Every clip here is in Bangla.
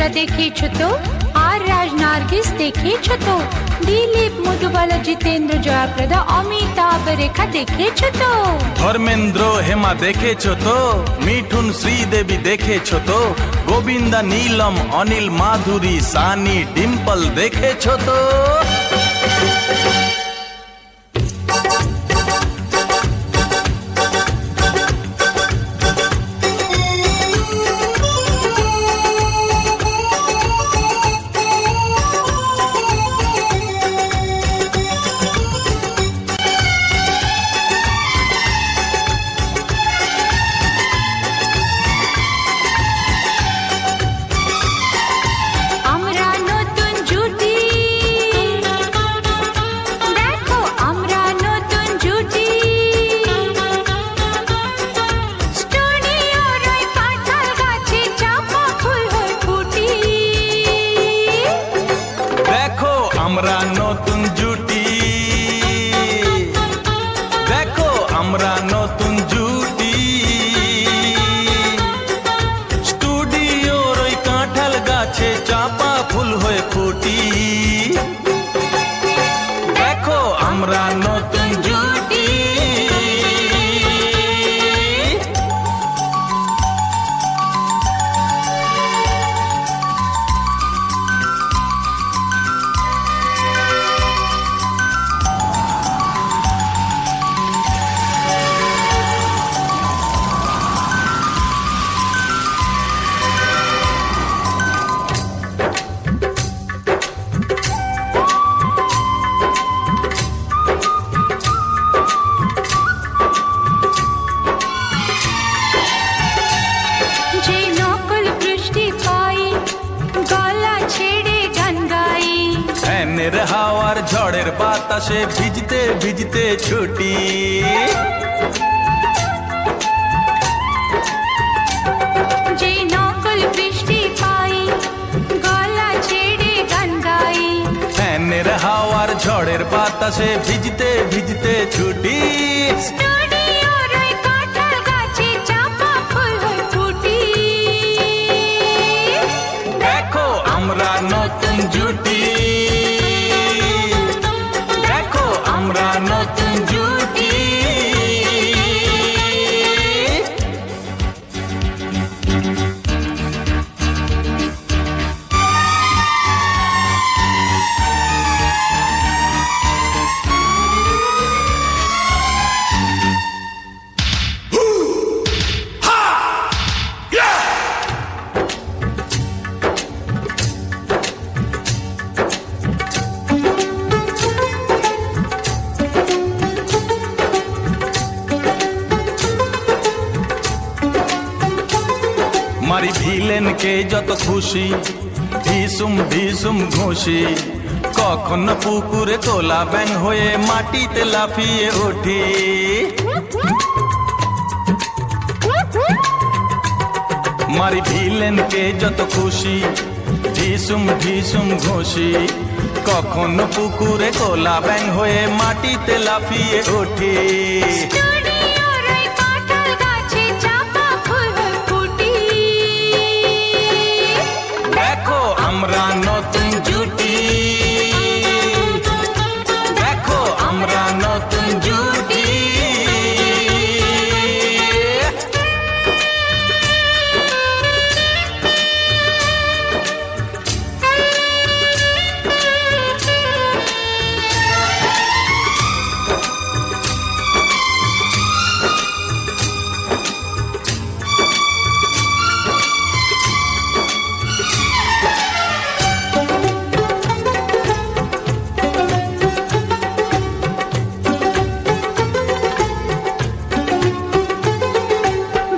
চিত্রা দেখেছো তো? আর রাজ নার্গিস দেখেছো তো? দিলীপ, মধুবালা, জিতেন্দ্র, জয়াপ্রদা, অমিতাভ, রেখা দেখেছো তো? ধর্মেন্দ্র, হেমা দেখেছো তো? মিঠুন, শ্রীদেবী দেখেছো তো? গোবিন্দা, নীলম, অনিল, মাধুরী, সানি, ডিম্পল দেখেছো তো? আমরা নতুন জুটি, দেখো আমরা নতুন জুটি, স্টুডিওর ওই কাঁঠাল গাছে চাপা ফুল হয়ে ফুটি। দেখো আমরা নতুন জুটি। হাওয়ার ঝড়ের বাতাসে ভিজতে ভিজতে ছুটি, যে নকল বৃষ্টি পাই গলা ছেড়ে গান গাই। ফ্যানের হাওয়ার ঝড়ের বাতাসে ভিজতে ভিজতে ছুটি, স্টুডিওর ওই কাঁঠাল গাছে চাপা ফুল হয়ে ফুটি। দেখো আমরা নতুন জুটি, আমরা নতুন জুটি। মারি ভিলেনকে যত খুশি, ঢিসুম ঢিসুম ঘুষি, কখন পুকুরে তোলা ব্যাং হয়ে মাটিতে লাফিয়ে উঠি। মারি ভিলেনকে যত খুশি, ঢিসুম ঢিসুম ঘুষি, কখন পুকুরে তোলা ব্যাং হয়ে মাটিতে লাফিয়ে উঠি। আমরা নতুন জুটি, দেখো আমরা নতুন জুটি।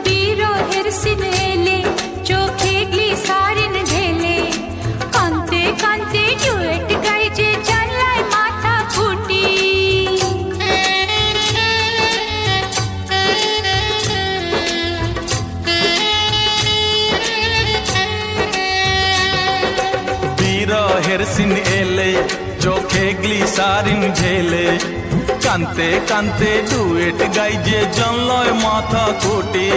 বিরহের সিন এলে চোখে গ্লিসারিন ঢেলে, কানতে কানতে ডুয়েট গাই যে জনলয় মাথা কুটি।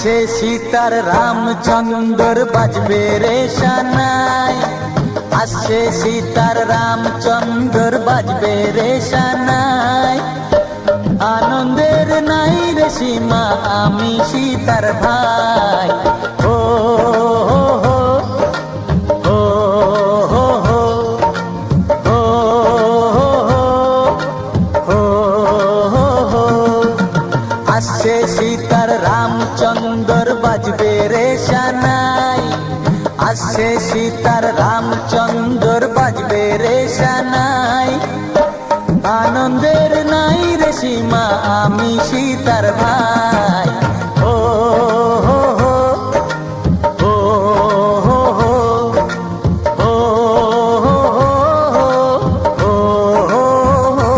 আসছে সীতার রামচন্দ্র বাজবে রে সানাই, আসছে সীতার রামচন্দ্র বাজবে রে সানাই। আনন্দের নাই রে সীমা আমি সীতার ভাই। ও হো হো, ও হো হো, ও হো হো, ও হো হো। আসছে সীতার রামচন্দ্র বাজবে রে সানাই, আসছে সীতার রামচন্দ্র বাজবে রে সানাই। আনন্দের নাই রে সীমা আমি সীতার ভাই। ও হো হো, ও হো হো, ও হো হো, ও হো হো।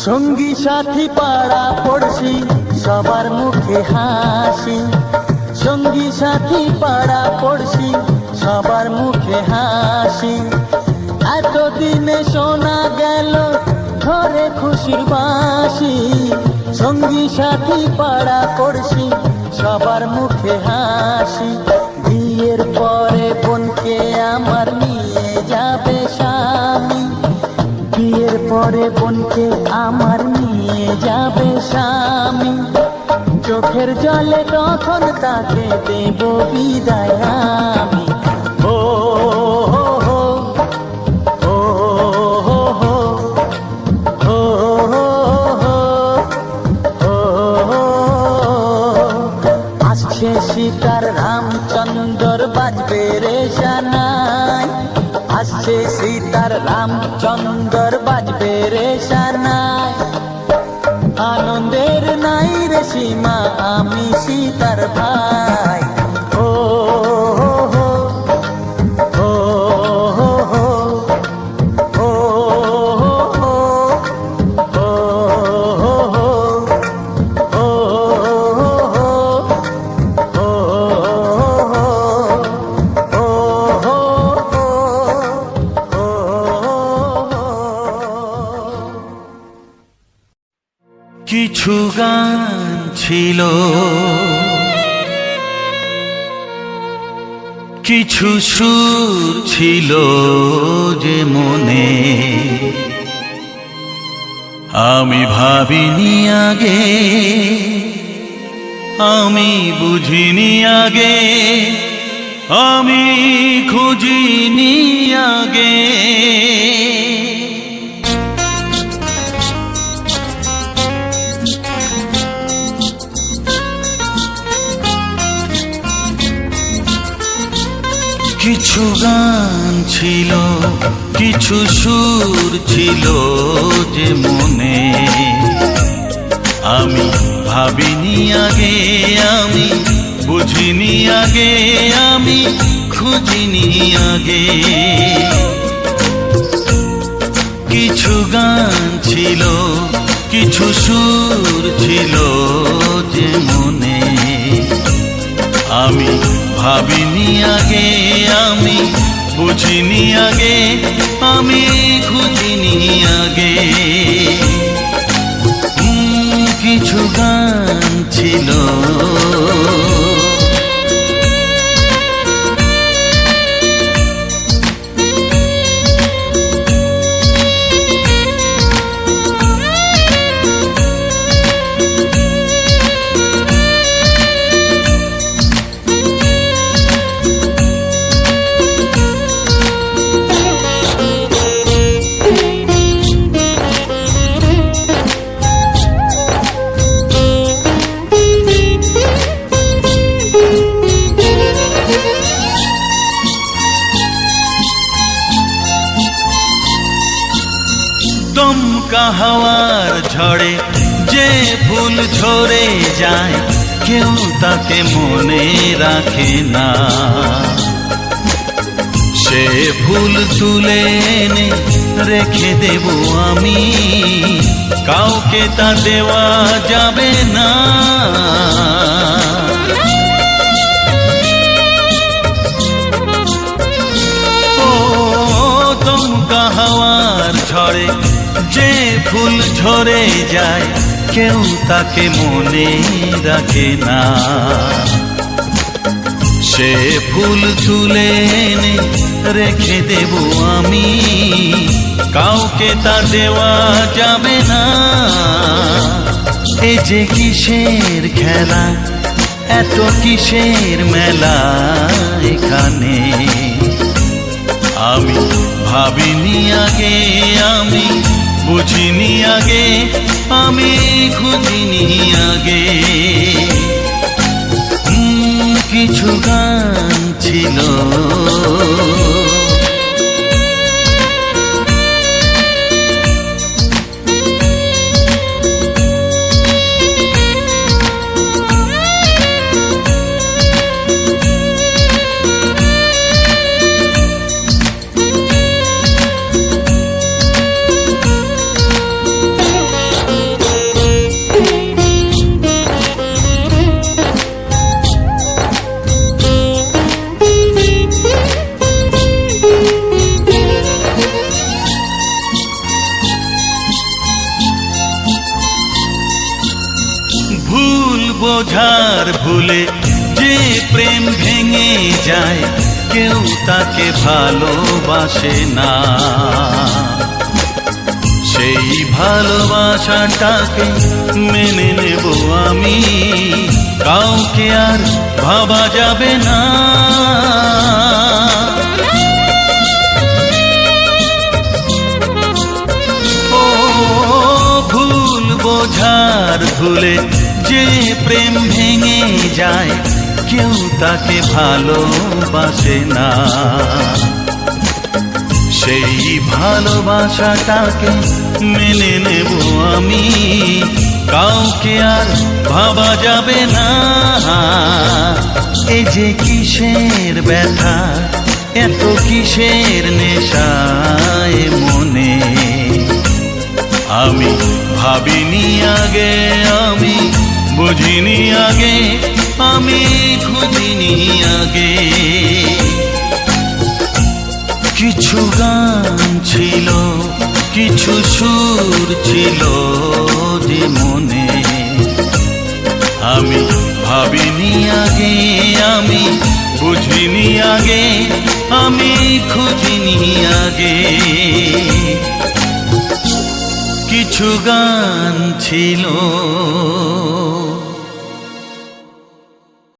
সঙ্গী সাথী পাড়া পড়শি সবার মুখে হাসি, সঙ্গী সাথী পাড়া পড়শি সবার মুখে হাসি। এতদিনে শোনা গেল ঘরে খুশির বাঁশি, সঙ্গী সাথী পাড়া পড়শি সবার মুখে হাসি। বিয়ের পরে বোনকে আমার নিয়ে যাবে স্বামী, বিয়ের পরে বোনকে আমার নিয়ে যাবে স্বামী। চোখের জলে তখন তাকে দেব বিদায় আমি। ও হো হো, ও হো হো, ও হো হো, ও হো হো। আসছে সীতার রামচন্দ্র বাজবে রে সানাই, আসছে সীতার রামচন্দ্র বাজবে রে সানাই। আনন্দের নাই রে সীমা আমি সীতার ভাই। ও হো হো, ও হো হো, ও হো হো, ও হো হো, ও হো হো, ও হো হো। কিছু গান ছিল, কিছু সুর ছিল যে মনে, আমি ভাবিনি আগে, আমি বুঝিনি আগে, আমি খুঁজিনি আগে। কিছু গান ছিল, কিছু সুর ছিল যে মনে, আমি ভাবিনি আগে, আমি বুঝিনি আগে, আমি খুঁজিনি আগে। কিছু গান ছিল, কিছু সুর ছিল যে মনে, আমি ভাবিনি আগে, আমি বুঝিনি আগে, আমি খুঁজিনি আগে। কিছু গান ছিল। দমকা হাওয়ার ঝড়ে যে ফুল ঝরে যায়, কেউ তাকে মনে রাখে না। সে ফুল তুলে এনে রেখে দেব আমি, কাউকে তা দেওয়া যাবে না। ও দমকা হাওয়ার ঝড়ে যে ফুল ঝরে যায়, কেউ তাকে মনে রাখে না। সে ফুল তুলে এনে রেখে দেব আমি, কাউকে তা দেওয়া যাবে না। এ যে কিসের খেলা, এত কিসের মেলা এখানে, আমি ভাবিনি আগে, আমি বুঝিনি আগে, আমি খুঁজিনি আগে। কিছু গান ছিল বোঝার ভুলে যে প্রেম ভেঙে যায়, কেউ তাকে ভালোবাসে না। সেই ভালোবাসাটাকে মেনে নেব আমি, কাউকে আর ভাবা যাবে না। ও ভুল বোঝার ভুলে যে প্রেম ভেঙে যায়, কেউ তাকে ভালোবাসে না। সেই ভালোবাসাটাকে মেনে নেব আমি, কাউকে আর ভাবা যাবে না। এই যে কিসের ব্যথা, এত কিসের নেশায় মনে, আমি ভাবিনি আগে, আমি বুঝিনি আগে, আমি খুঁজিনি আগে। কিছু গান ছিল, কিছু সুর ছিল যে মনে, আমি ভাবিনি আগে, আমি বুঝিনি আগে, আমি খুঁজিনি আগে। কিছু গান ছিল